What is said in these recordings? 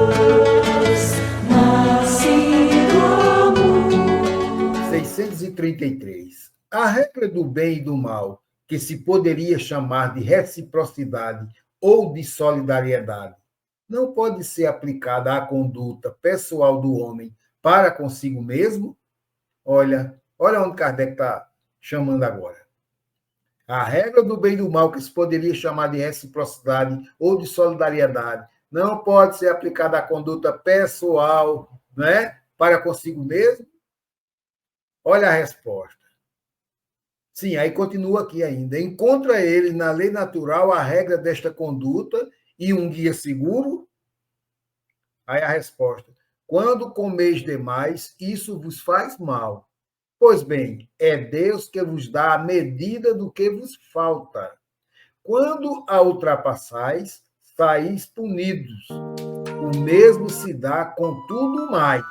luz, nasce do amor. 633. A regra do bem e do mal, que se poderia chamar de reciprocidade ou de solidariedade, não pode ser aplicada à conduta pessoal do homem para consigo mesmo? Olha onde Kardec está chamando agora. A regra do bem e do mal, que se poderia chamar de reciprocidade ou de solidariedade, não pode ser aplicada à conduta pessoal, né, para consigo mesmo? Olha a resposta. Sim, aí continua aqui ainda. Encontra ele na lei natural a regra desta conduta e um guia seguro? Aí a resposta. Quando comeis demais, isso vos faz mal. Pois bem, é Deus que vos dá a medida do que vos falta. Quando a ultrapassais, saís punidos. O mesmo se dá com tudo mais.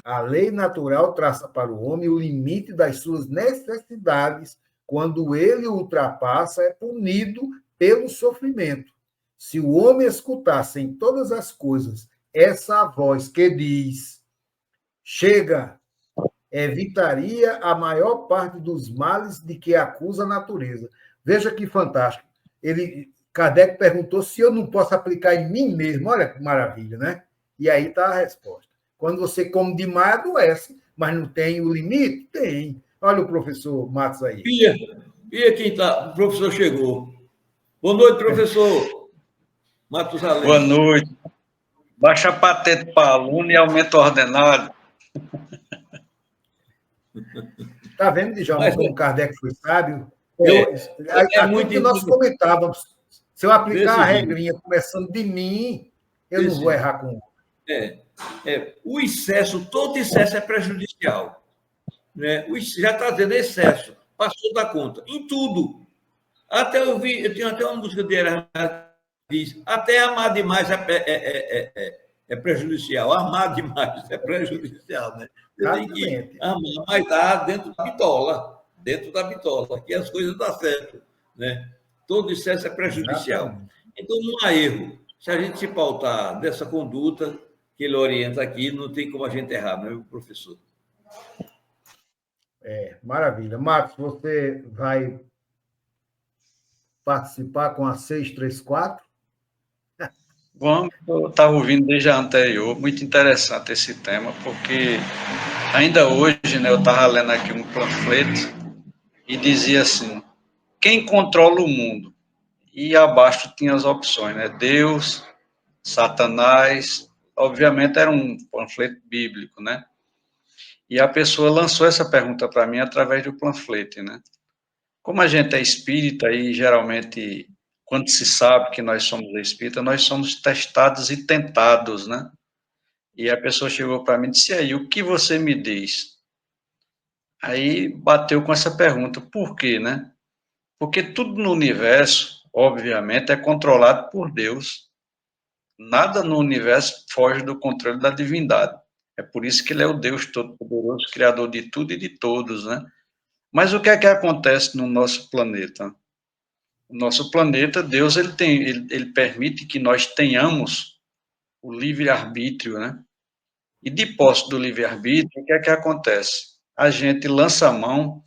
A lei natural traça para o homem o limite das suas necessidades. Quando ele ultrapassa, é punido pelo sofrimento. Se o homem escutasse em todas as coisas essa voz que diz: chega, evitaria a maior parte dos males de que acusa a natureza. Veja que fantástico. Kardec perguntou se eu não posso aplicar em mim mesmo. Olha que maravilha, né? E aí está a resposta. Quando você come demais, adoece, mas não tem o limite? Tem. Olha o professor Matos aí. Pia quem está? O professor chegou. Boa noite, professor Matos Além. Boa noite. Baixa a patente para aluno e aumenta o ordenado. Está vendo, Djalma, como Kardec foi sábio? Muito que nós comentávamos. Se eu aplicar a regrinha jeito, começando de mim, eu não vou errar com o excesso, todo excesso é prejudicial. Né? Já está dizendo excesso, passou da conta, em tudo. Até eu tenho até uma música de Erasmo que diz: até amar demais é prejudicial, amar demais é prejudicial. Né? Você tem que amar, mas está dentro da bitola, que as coisas dão certo. Né? Todo excesso é prejudicial. Exatamente. Então, não há erro. Se a gente se pautar dessa conduta que ele orienta aqui, não tem como a gente errar, não é, professor? Maravilha. Marcos, você vai participar com a 634? Vamos, eu estava ouvindo desde a anterior, muito interessante esse tema, porque ainda hoje, né, eu estava lendo aqui um panfleto e dizia assim: quem controla o mundo? E abaixo tinha as opções, né? Deus, Satanás, obviamente era um panfleto bíblico, né? E a pessoa lançou essa pergunta para mim através do panfleto, né? Como a gente é espírita e geralmente, quando se sabe que nós somos espírita, nós somos testados e tentados, né? E a pessoa chegou para mim e disse: aí, o que você me diz? Aí bateu com essa pergunta: por quê, né? Porque tudo no universo, obviamente, é controlado por Deus. Nada no universo foge do controle da divindade. É por isso que ele é o Deus Todo-Poderoso, Criador de tudo e de todos, né? Mas o que é que acontece no nosso planeta? O nosso planeta, Deus, ele permite que nós tenhamos o livre-arbítrio, né? E de posse do livre-arbítrio, o que é que acontece? A gente lança a mão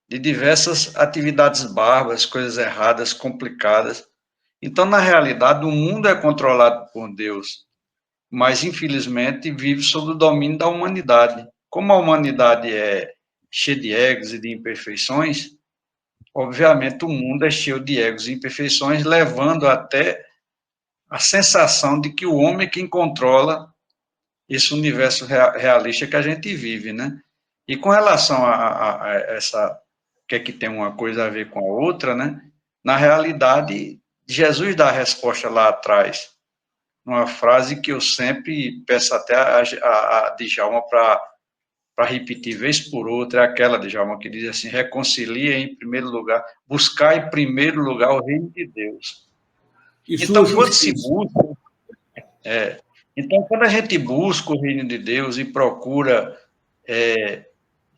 de diversas atividades bárbaras, coisas erradas, complicadas. Então, na realidade, o mundo é controlado por Deus, mas, infelizmente, vive sob o domínio da humanidade. Como a humanidade é cheia de egos e de imperfeições, obviamente o mundo é cheio de egos e imperfeições, levando até a sensação de que o homem é quem controla esse universo realista que a gente vive, né? E com relação a essa, que é que tem uma coisa a ver com a outra, né? Na realidade, Jesus dá a resposta lá atrás, numa frase que eu sempre peço até a Djalma para repetir vez por outra, é aquela, Djalma, que diz assim: reconcilia em primeiro lugar, buscar em primeiro lugar o reino de Deus. Então, quando se busca, então, quando a gente busca o reino de Deus e procura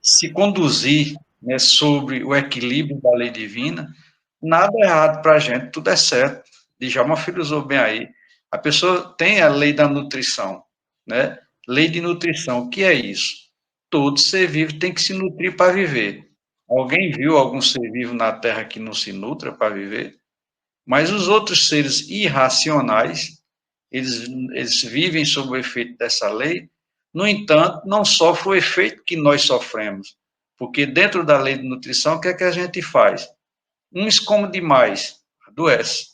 se conduzir, né, sobre o equilíbrio da lei divina, nada é errado para a gente, tudo é certo. Djalma filosofou bem aí. A pessoa tem a lei da nutrição, né? Lei de nutrição, o que é isso? Todo ser vivo tem que se nutrir para viver. Alguém viu algum ser vivo na Terra que não se nutra para viver? Mas os outros seres irracionais, eles vivem sob o efeito dessa lei, no entanto, não sofrem o efeito que nós sofremos, porque dentro da lei de nutrição, o que é que a gente faz? Uns comem demais, adoece.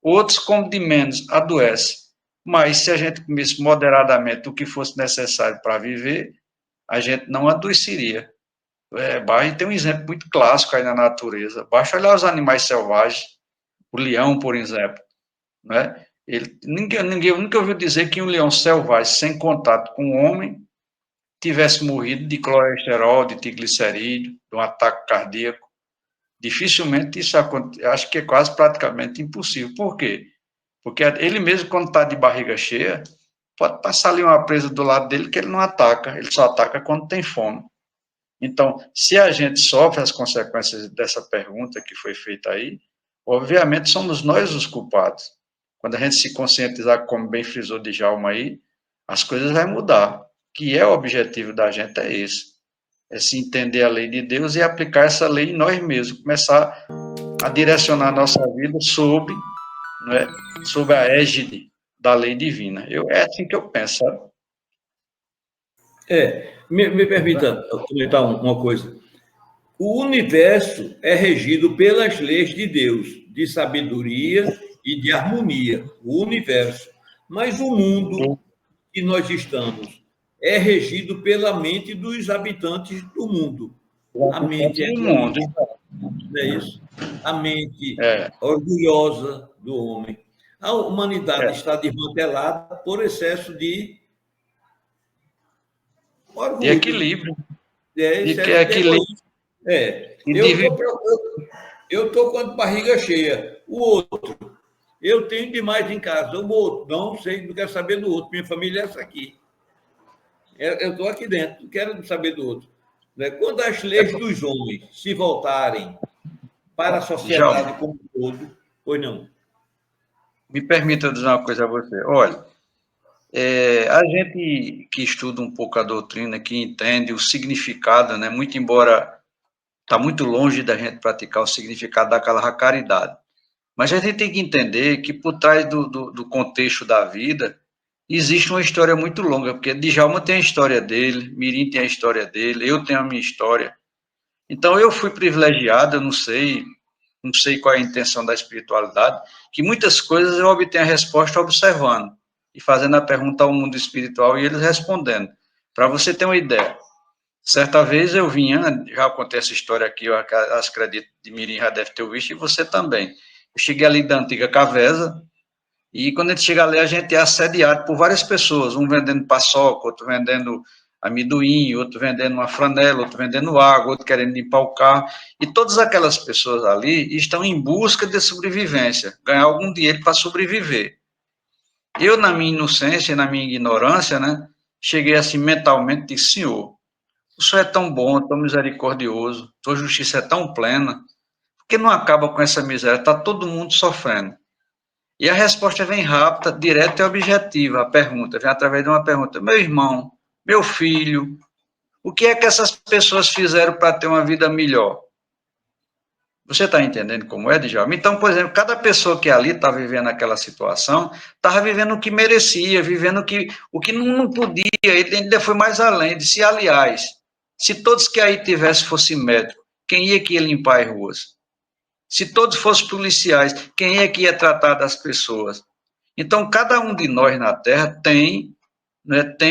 Outros comem de menos, adoece. Mas se a gente comesse moderadamente o que fosse necessário para viver, a gente não adoeceria. Tem um exemplo muito clássico aí na natureza. Basta olhar os animais selvagens, o leão, por exemplo, né? Ninguém nunca ouviu dizer que um leão selvagem, sem contato com o homem, tivesse morrido de colesterol, de triglicerídeo, de um ataque cardíaco. Dificilmente isso acontece, acho que é quase praticamente impossível. Por quê? Porque ele mesmo, quando está de barriga cheia, pode passar ali uma presa do lado dele que ele não ataca, ele só ataca quando tem fome. Então, se a gente sofre as consequências dessa pergunta que foi feita aí, obviamente somos nós os culpados. Quando a gente se conscientizar, como bem frisou Djalma aí, as coisas vão mudar. Que é o objetivo da gente, é esse. É se entender a lei de Deus e aplicar essa lei em nós mesmos. Começar a direcionar a nossa vida sob, né, sob a égide da lei divina. É assim que eu penso, sabe? Me permita comentar uma coisa. O universo é regido pelas leis de Deus, de sabedoria e de harmonia, o universo. Mas o mundo que nós estamos é regido pela mente dos habitantes do mundo. A mente não é isso? A mente orgulhosa do homem. A humanidade está desmantelada por excesso de orgulho. De equilíbrio. Equilíbrio. Eu estou com a barriga cheia. O outro, eu tenho demais em casa. O outro, não sei, não quero saber do outro. Minha família é essa aqui. Eu estou aqui dentro, não quero saber do outro. Quando as leis dos homens se voltarem para a sociedade como um todo, pois não. Me permita dizer uma coisa a você. Olha, a gente que estuda um pouco a doutrina, que entende o significado, né, muito embora está muito longe da gente praticar o significado daquela caridade, mas a gente tem que entender que por trás do contexto da vida existe uma história muito longa, porque Djalma tem a história dele, Mirim tem a história dele, eu tenho a minha história. Então eu fui privilegiado, eu não sei qual é a intenção da espiritualidade, que muitas coisas eu obtenho a resposta observando e fazendo a pergunta ao mundo espiritual e eles respondendo. Para você ter uma ideia, certa vez eu vinha, já contei essa história aqui, eu acredito de Mirim já deve ter visto, e você também. Eu cheguei ali da antiga Cavesa, e quando a gente chega ali, a gente é assediado por várias pessoas, um vendendo paçoca, outro vendendo amendoim, outro vendendo uma franela, outro vendendo água, outro querendo limpar o carro, e todas aquelas pessoas ali estão em busca de sobrevivência, ganhar algum dinheiro para sobreviver. Eu, na minha inocência e na minha ignorância, né, cheguei assim mentalmente e disse, Senhor, o Senhor é tão bom, tão misericordioso, tua justiça é tão plena, por que não acaba com essa miséria? Está todo mundo sofrendo. E a resposta vem rápida, direta e objetiva, a pergunta, vem através de uma pergunta, meu irmão, meu filho, o que é que essas pessoas fizeram para ter uma vida melhor? Você está entendendo como é, Djalma? Então, por exemplo, cada pessoa que ali está vivendo aquela situação, estava vivendo o que merecia, vivendo o que não podia, ele ainda foi mais além, disse, aliás, se todos que aí tivessem fossem médicos, quem ia que ia limpar as ruas? Se todos fossem policiais, quem é que ia tratar das pessoas? Então, cada um de nós na Terra tem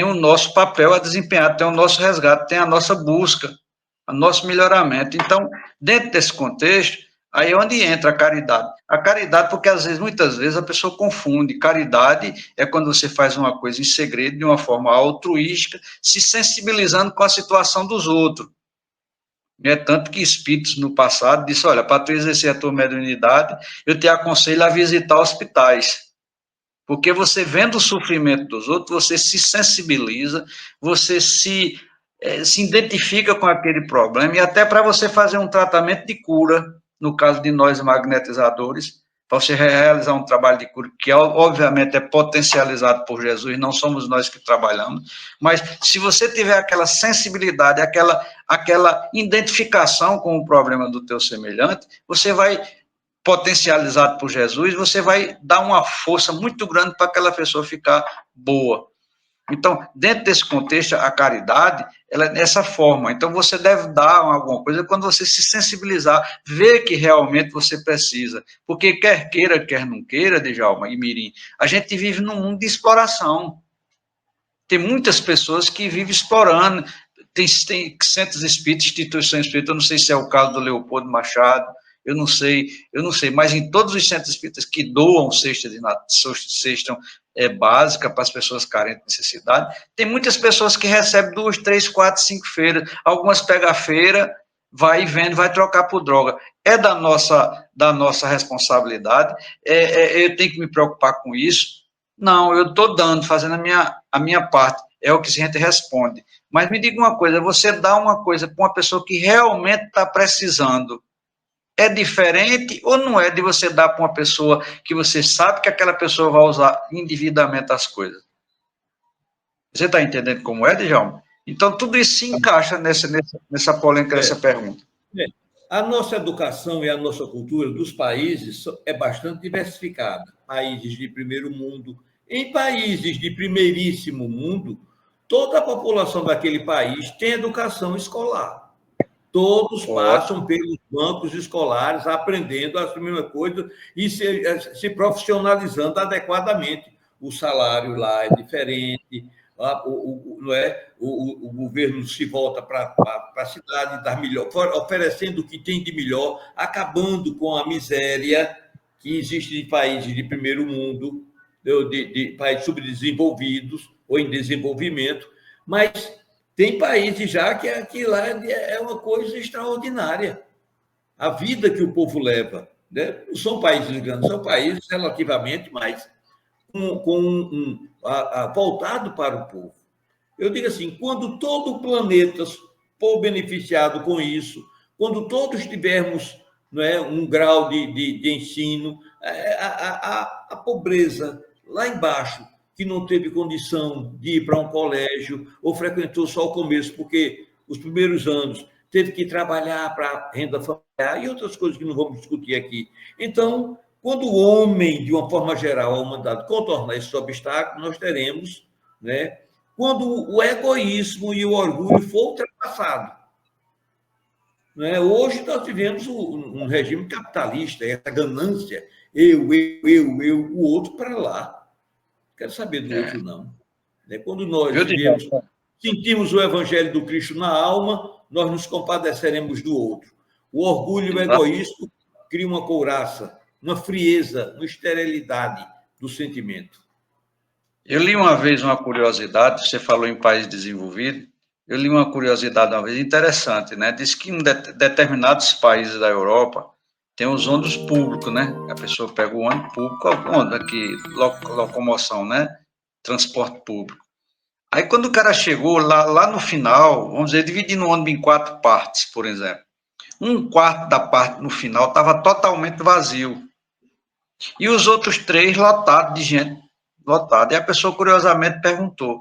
o nosso papel a desempenhar, tem o nosso resgate, tem a nossa busca, o nosso melhoramento. Então, dentro desse contexto, aí é onde entra a caridade. A caridade, porque muitas vezes a pessoa confunde. Caridade é quando você faz uma coisa em segredo, de uma forma altruística, se sensibilizando com a situação dos outros. Tanto que espíritos no passado disseram, olha, para tu exercer a tua mediunidade, eu te aconselho a visitar hospitais. Porque você vendo o sofrimento dos outros, você se sensibiliza, você se identifica com aquele problema, e até para você fazer um tratamento de cura, no caso de nós magnetizadores, para você realizar um trabalho de cura, que obviamente é potencializado por Jesus, não somos nós que trabalhamos, mas se você tiver aquela sensibilidade, aquela identificação com o problema do teu semelhante, você vai, potencializado por Jesus, você vai dar uma força muito grande para aquela pessoa ficar boa. Então, dentro desse contexto, a caridade, ela é dessa forma. Então, você deve dar alguma coisa quando você se sensibilizar, ver que realmente você precisa. Porque quer queira, quer não queira, Djalma e Mirim, a gente vive num mundo de exploração. Tem muitas pessoas que vivem explorando. Tem centros espíritas, instituições espíritas, eu não sei se é o caso do Leopoldo Machado, eu não sei, mas em todos os centros espíritas que doam cesta básica para as pessoas carentes de necessidade, tem muitas pessoas que recebem 2, 3, 4, 5 feiras, algumas pegam a feira, vai e vende, vai trocar por droga. É da nossa responsabilidade, eu tenho que me preocupar com isso? Não, eu estou dando, fazendo a minha parte, é o que a gente responde. Mas me diga uma coisa, você dá uma coisa para uma pessoa que realmente está precisando, é diferente ou não é de você dar para uma pessoa que você sabe que aquela pessoa vai usar indevidamente as coisas? Você está entendendo como é, Djalma? Então, tudo isso se encaixa nessa polêmica, nessa pergunta. A nossa educação e a nossa cultura dos países é bastante diversificada. Países de primeiro mundo. Em países de primeiríssimo mundo, toda a população daquele país tem educação escolar. Todos passam pelos bancos escolares, aprendendo as mesmas coisas e se profissionalizando adequadamente. O salário lá é diferente, o governo se volta para a cidade, dar melhor, oferecendo o que tem de melhor, acabando com a miséria que existe em países de primeiro mundo, de países subdesenvolvidos ou em desenvolvimento, mas tem países já que lá é uma coisa extraordinária. A vida que o povo leva, né? Não são países grandes, são países relativamente mais voltado para o povo. Eu digo assim, quando todo o planeta for beneficiado com isso, quando todos tivermos, não é, um grau de ensino, a pobreza lá embaixo, que não teve condição de ir para um colégio ou frequentou só o começo, porque os primeiros anos teve que trabalhar para renda familiar e outras coisas que não vamos discutir aqui. Então, quando o homem, de uma forma geral, a humanidade contornar esses obstáculos, nós teremos, né, quando o egoísmo e o orgulho for ultrapassado. Né? Hoje nós tivemos um regime capitalista, essa ganância, eu, o outro para lá. Quero saber do outro, não. Quando nós sentimos o evangelho do Cristo na alma, nós nos compadeceremos do outro. O orgulho e o egoísmo criam uma couraça, uma frieza, uma esterilidade do sentimento. Eu li uma vez uma curiosidade, você falou em país desenvolvido, eu li uma curiosidade uma vez interessante, né? Diz que em determinados países da Europa tem os ônibus públicos, né? A pessoa pega o ônibus público, aqui, locomoção, né? Transporte público. Aí, quando o cara chegou lá no final, vamos dizer, dividindo o ônibus em 4 partes, por exemplo. 1/4 da parte no final estava totalmente vazio. E os outros 3 lotados de gente, lotado. E a pessoa, curiosamente, perguntou,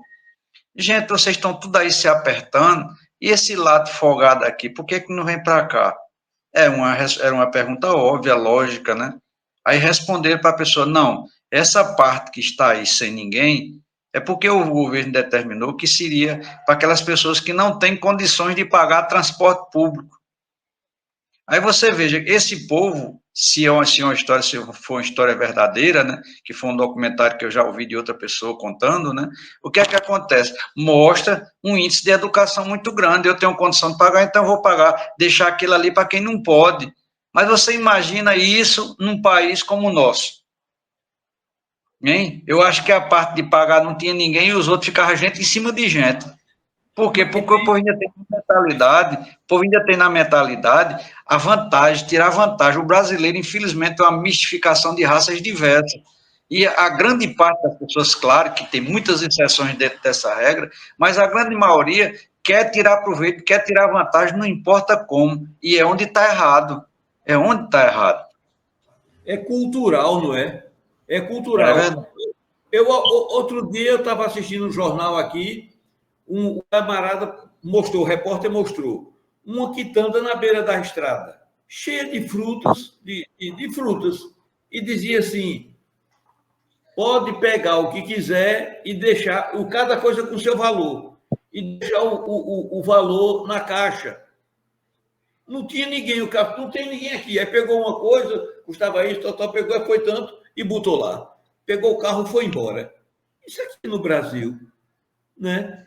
gente, vocês estão tudo aí se apertando, e esse lado folgado aqui, por que não vem para cá? Era uma pergunta óbvia, lógica, né? Aí responderam para a pessoa, não, essa parte que está aí sem ninguém é porque o governo determinou que seria para aquelas pessoas que não têm condições de pagar transporte público. Aí você veja, esse povo, se for uma história verdadeira, né, que foi um documentário que eu já ouvi de outra pessoa contando, né, o que é que acontece? Mostra um índice de educação muito grande, eu tenho condição de pagar, então eu vou pagar, deixar aquilo ali para quem não pode. Mas você imagina isso num país como o nosso? Hein? Eu acho que a parte de pagar não tinha ninguém e os outros ficavam gente em cima de gente. Por quê? Porque o povo ainda tem na mentalidade a vantagem, tirar vantagem. O brasileiro, infelizmente, é uma mistificação de raças diversas. E a grande parte das pessoas, claro, que tem muitas exceções dentro dessa regra, mas a grande maioria quer tirar proveito, quer tirar vantagem, não importa como. E é onde está errado. É onde está errado. É cultural, não é? É É cultural. verdade. Outro dia eu estava assistindo um jornal aqui, um camarada mostrou, o repórter mostrou, uma quitanda na beira da estrada, cheia de frutas, de frutas, e dizia assim: pode pegar o que quiser e deixar cada coisa com seu valor, e deixar o valor na caixa. Não tinha ninguém, o cara, não tem ninguém aqui. Aí pegou uma coisa, custava isso, pegou, foi tanto e botou lá. Pegou o carro e foi embora. Isso aqui no Brasil, né?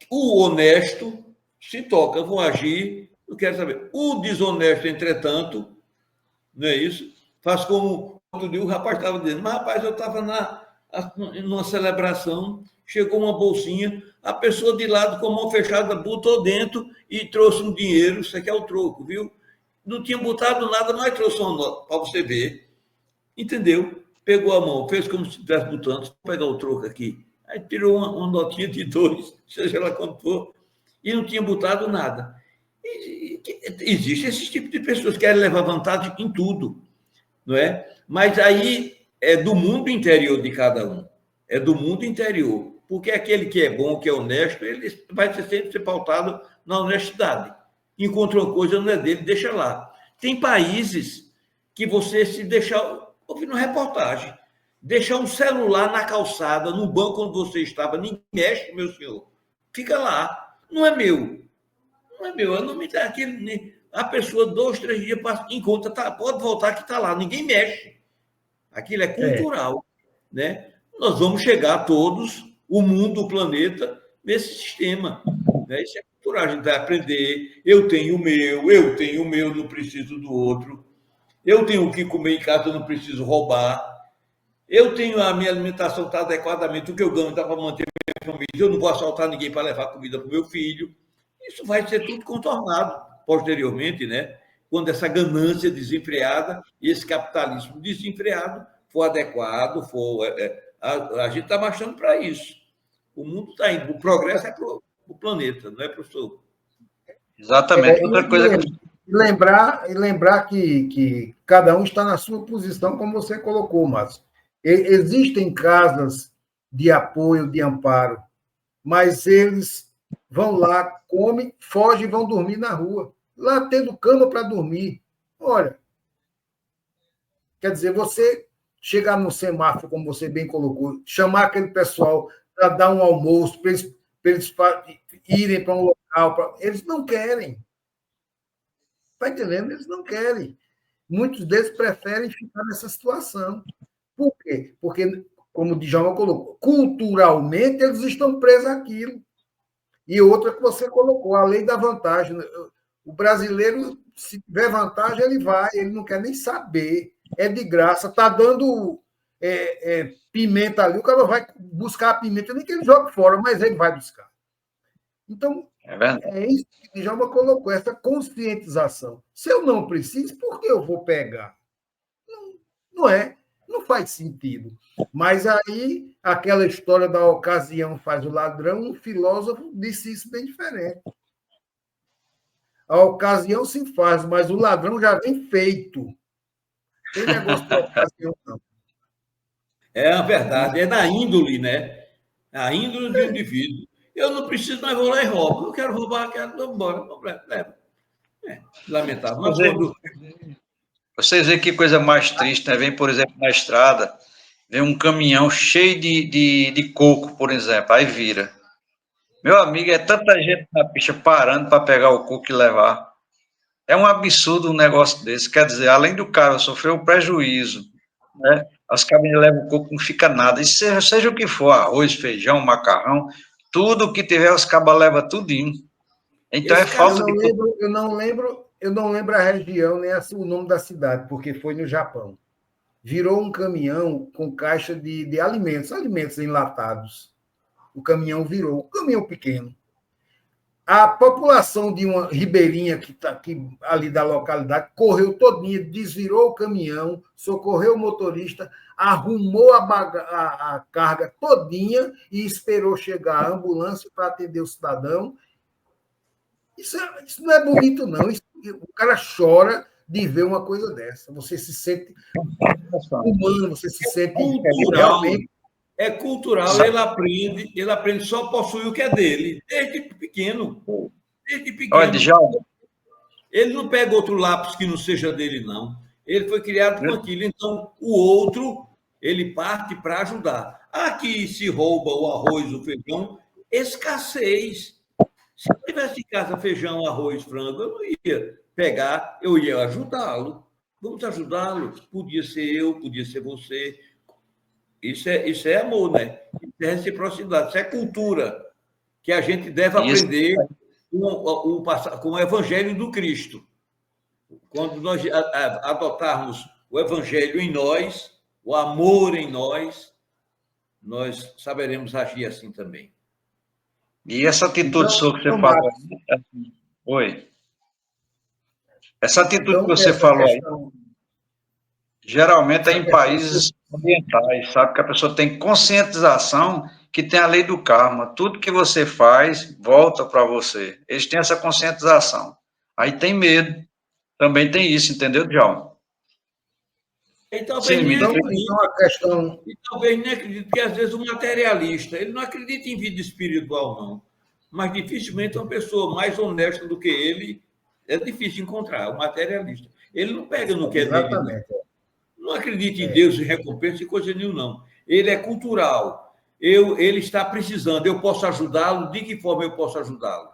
O honesto se toca, vão agir, não quero saber. O desonesto, entretanto, não é isso? Faz como outro dia o rapaz estava dizendo, mas rapaz, eu estava numa celebração, chegou uma bolsinha, a pessoa de lado com a mão fechada botou dentro e trouxe um dinheiro, isso aqui é o troco, viu? Não tinha botado nada, mas trouxe uma nota para você ver. Entendeu? Pegou a mão, fez como se estivesse botando, vou pegar o troco aqui. Aí tirou uma notinha de 2, seja lá quanto for, e não tinha botado nada. Existe esse tipo de pessoas que querem levar vantagem em tudo, não é? Mas aí é do mundo interior de cada um, é do mundo interior, porque aquele que é bom, que é honesto, ele vai sempre ser pautado na honestidade. Encontrou uma coisa, não é dele, deixa lá. Tem países que você se deixar, ouvindo reportagem, deixar um celular na calçada, no banco onde você estava, ninguém mexe, meu senhor. Fica lá. Não é meu. Não é meu. Eu não me dá aquele. A pessoa, 2, 3 dias, encontra, pode voltar que está lá. Ninguém mexe. Aquilo é cultural. Né? Nós vamos chegar todos, o mundo, o planeta, nesse sistema. Né? Isso é cultural. A gente vai aprender. Eu tenho o meu, não preciso do outro. Eu tenho o que comer em casa, não preciso roubar. Eu tenho a minha alimentação está adequadamente, o que eu ganho dá para manter a minha família. Eu não vou assaltar ninguém para levar comida para o meu filho. Isso vai ser tudo contornado posteriormente, né? Quando essa ganância desenfreada e esse capitalismo desenfreado for adequado, a gente está marchando para isso. O mundo está indo. O progresso é para o planeta, não é, professor? Exatamente. Outra coisa que lembrar que cada um está na sua posição, como você colocou, Márcio. Existem casas de apoio, de amparo, mas eles vão lá, comem, fogem e vão dormir na rua. Lá tendo cama para dormir. Olha, quer dizer, você chegar no semáforo, como você bem colocou, chamar aquele pessoal para dar um almoço, para eles irem para um local. Eles não querem. Está entendendo? Eles não querem. Muitos deles preferem ficar nessa situação. Por quê? Porque, como o Djalma colocou, culturalmente eles estão presos àquilo. E outra que você colocou, a lei da vantagem. O brasileiro, se tiver vantagem, ele vai, ele não quer nem saber. É de graça, está dando pimenta ali, o cara vai buscar a pimenta, nem que ele jogue fora, mas ele vai buscar. Então, é isso que o Djalma colocou, essa conscientização. Se eu não preciso, por que eu vou pegar? Não é. Não faz sentido. Mas aí, aquela história da ocasião faz o ladrão, um filósofo disse isso bem diferente. A ocasião se faz, mas o ladrão já vem feito. Tem negócio de ocasião, não. É a verdade, é da índole, né? A índole do indivíduo. Eu não preciso, mas vou lá e roubo. Eu quero roubar, quero, vou embora. Leva. Lamentável. Mas quando... Vocês veem que coisa mais triste, né? Vem, por exemplo, na estrada, vem um caminhão cheio de coco, por exemplo, aí vira. Meu amigo, é tanta gente na pista parando para pegar o coco e levar. É um absurdo um negócio desse. Quer dizer, além do cara sofrer o prejuízo, né? As cabines levam o coco, não fica nada. E seja o que for, arroz, feijão, macarrão, tudo que tiver, os cabas levam tudinho. Então é falta de... Eu não lembro a região, nem o nome da cidade, porque foi no Japão. Virou um caminhão com caixa de alimentos enlatados. O caminhão virou, um caminhão pequeno. A população de uma ribeirinha que está aqui ali da localidade correu todinha, desvirou o caminhão, socorreu o motorista, arrumou a carga todinha e esperou chegar a ambulância para atender o cidadão. Isso não é bonito, não. O cara chora de ver uma coisa dessa. Você se sente humano, você se sente cultural. realmente. É cultural, ele aprende só a possuir o que é dele, desde pequeno. Desde pequeno. Olha, Djalma, Ele não pega outro lápis que não seja dele, não. Ele foi criado com aquilo. Então, o outro, ele parte para ajudar. Aqui se rouba o arroz, o feijão, escassez. Se eu tivesse em casa feijão, arroz, frango, eu não ia pegar, eu ia ajudá-lo. Vamos ajudá-lo. Podia ser eu, podia ser você. Isso é amor, né? Isso é reciprocidade, isso é cultura que a gente deve aprender com o Evangelho do Cristo. Quando nós adotarmos o Evangelho em nós, o amor em nós, nós saberemos agir assim também. E essa atitude sua que você falou aí, oi. Essa atitude que você falou aí, geralmente é em países ambientais, sabe? Que a pessoa tem conscientização que tem a lei do karma. Tudo que você faz volta para você. Eles têm essa conscientização. Aí tem medo. Também tem isso, entendeu, Djalma? Então, a questão... talvez nem acredite, porque às vezes o materialista, ele não acredita em vida espiritual, não. Mas dificilmente uma pessoa mais honesta do que ele é difícil encontrar, o materialista. Ele não pega no que é dele, não. Não acredita em Deus e recompensa e coisa nenhuma, não. Ele é cultural. Ele está precisando, eu posso ajudá-lo, de que forma eu posso ajudá-lo?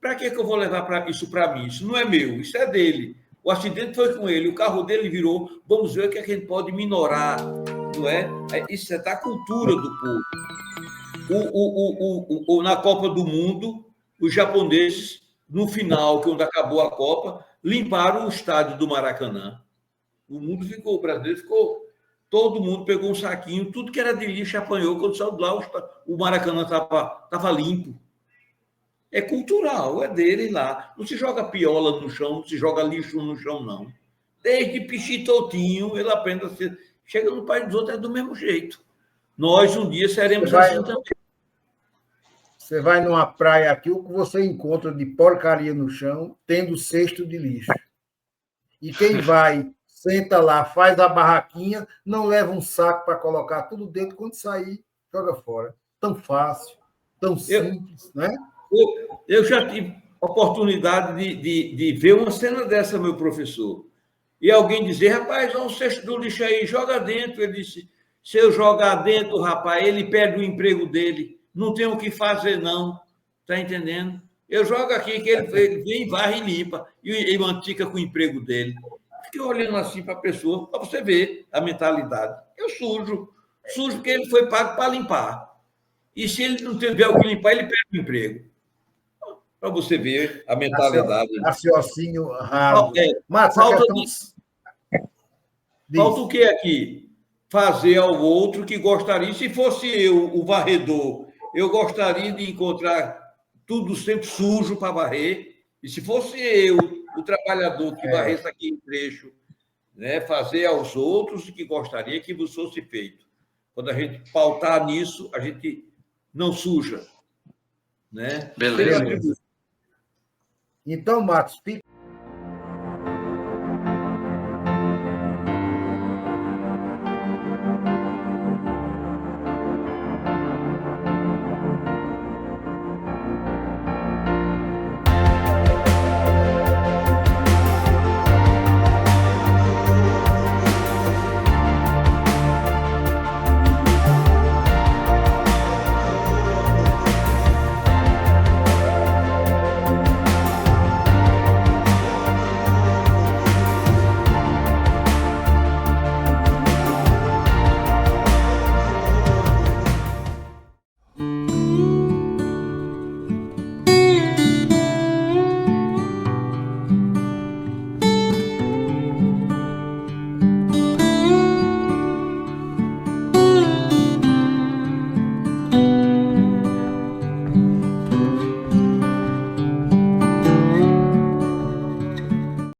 Para que eu vou levar isso para mim? Isso não é meu, isso é dele. O acidente foi com ele, o carro dele virou, vamos ver o que a gente pode minorar, não é? Isso é da cultura do povo. Na Copa do Mundo, os japoneses, no final, quando acabou a Copa, limparam o estádio do Maracanã. O brasileiro ficou, todo mundo pegou um saquinho, tudo que era de lixo apanhou, quando saiu de lá, o Maracanã estava limpo. É cultural, é dele lá. Não se joga piola no chão, não se joga lixo no chão, não. Desde pichitotinho, ele aprende a ser... Chega no país dos outros, é do mesmo jeito. Nós, um dia, seremos assim também. Você vai numa praia aqui, o que você encontra de porcaria no chão, tendo cesto de lixo. E quem vai, senta lá, faz a barraquinha, não leva um saco para colocar tudo dentro, quando sair, joga fora. Tão fácil, tão simples, né? Eu já tive oportunidade de ver uma cena dessa, meu professor. E alguém dizer, rapaz, olha o cesto do lixo aí, joga dentro. Ele disse, se eu jogar dentro, rapaz, ele perde o emprego dele. Não tem o que fazer, não. Está entendendo? Eu jogo aqui, que ele vem, varre e limpa. E ele mantica com o emprego dele. Fiquei olhando assim para a pessoa, para você ver a mentalidade. Eu sujo porque ele foi pago para limpar. E se ele não tiver o que limpar, ele perde o emprego. Para você ver a mentalidade. Raciocínio raso. Falta o que aqui? Fazer ao outro que gostaria. Se fosse eu, o varredor, eu gostaria de encontrar tudo sempre sujo para varrer. E se fosse eu, o trabalhador que varresse aqui em trecho, né, fazer aos outros o que gostaria que vos fosse feito. Quando a gente pautar nisso, a gente não suja. Né? Beleza. Então, Marcos,